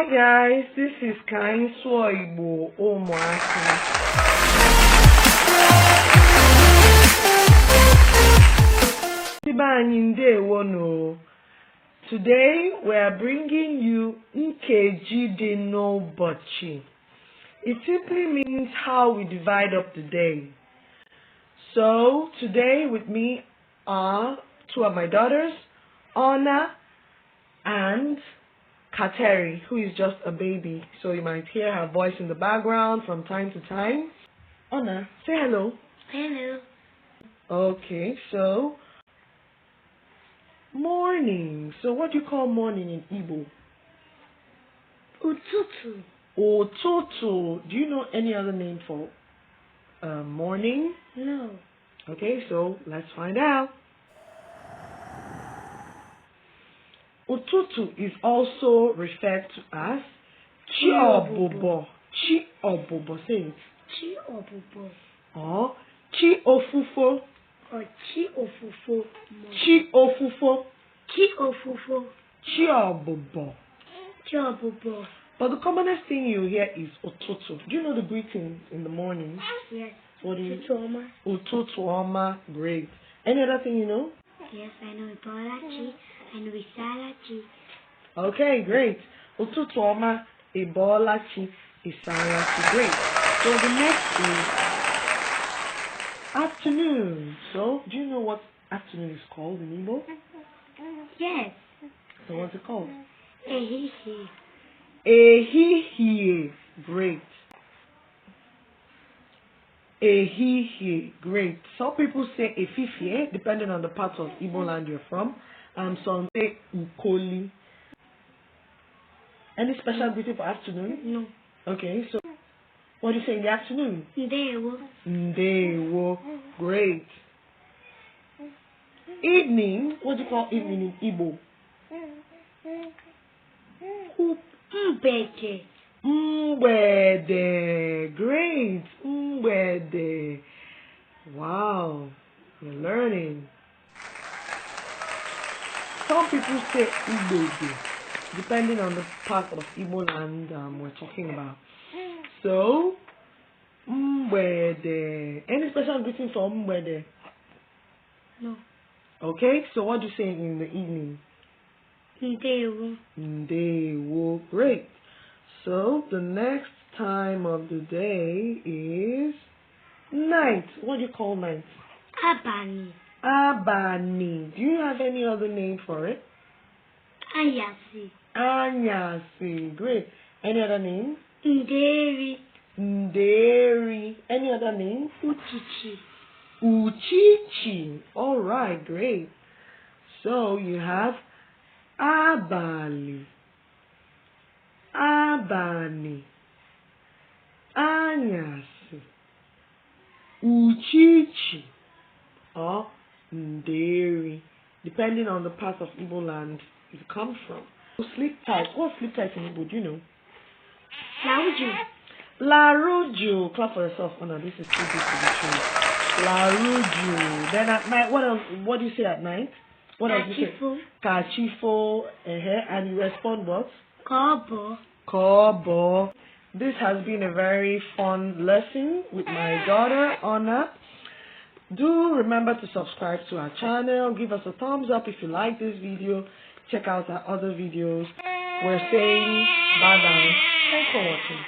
Hi guys, this is Igbo UBOCHI. Today we are bringing you Nkeji UBOCHI. It simply means how we divide up the day. So today with me are two of my daughters, Anna and Kateri, who is just a baby, so you might hear her voice in the background from time to time. Anna, say hello. Hello. Okay, so morning. So what do you call morning in Igbo? Ututu. Ototo. Do you know any other name for morning? No. Okay, so let's find out. Ututu is also referred to as Chi-obubo. Chi-obubo, say it. Chi-obubo. Or Chi-ofufo. Or Chi-ofufo. Chi-ofufo. Chi-ofufo. Chi-obubo. Chi-obubo. But the commonest thing you hear is Ututu. Do you know the greetings in the morning? Yes. What do you? Ututu oma. Ututu oma. Great. Any other thing you know? Yes, I know Ibolachi and Wisalachi. Okay, great. Ututu oma, Ibolachi, Isalachi. Great. So the next is afternoon. So do you know what afternoon is called in Igbo? Yes. So what's it called? Ehihie. Ehihie. Great. Ehihie. Great. Some people say efifie, depending on the part of Igbo land you're from. Some say ukoli. Any special greeting for afternoon? No. Okay, so what do you say in the afternoon? Ndewo. Ndewo. Great. Evening. What do you call evening in Igbo? Mbeke. Mgbede. Great. Mgbede. Wow. You're learning. Some people say Ugbede, depending on the part of Igbo land we're talking about. So, Mgbede. Any special greeting for Mgbede? No. Okay, so what do you say in the evening? Ndewo. Ndewo. Great. So, the next time of the day is night. What do you call night? Abani. Abani. Do you have any other name for it? Ayasi. Anyasi. Great. Any other name? Nderi. Nderi. Any other name? Uchichi. Uchichi. All right, great. So you have Abali, Abani, Anyasi, Uchichi, or Nderi, depending on the part of Igbo land you come from. Sleep tight. What's sleep tight in Igbo? Do you know? LARU. LARU. Clap for yourself. Oh no, this is too big to be true. LARU. Then at night, what else? What do you say at night? What else do you say? Kachifo. And you respond what? Kobo. Kobo. This has been a very fun lesson with my daughter, Anna. Do remember to subscribe to our channel. Give us a thumbs up if you like this video. Check out our other videos. We're saying bye-bye. Thanks for watching.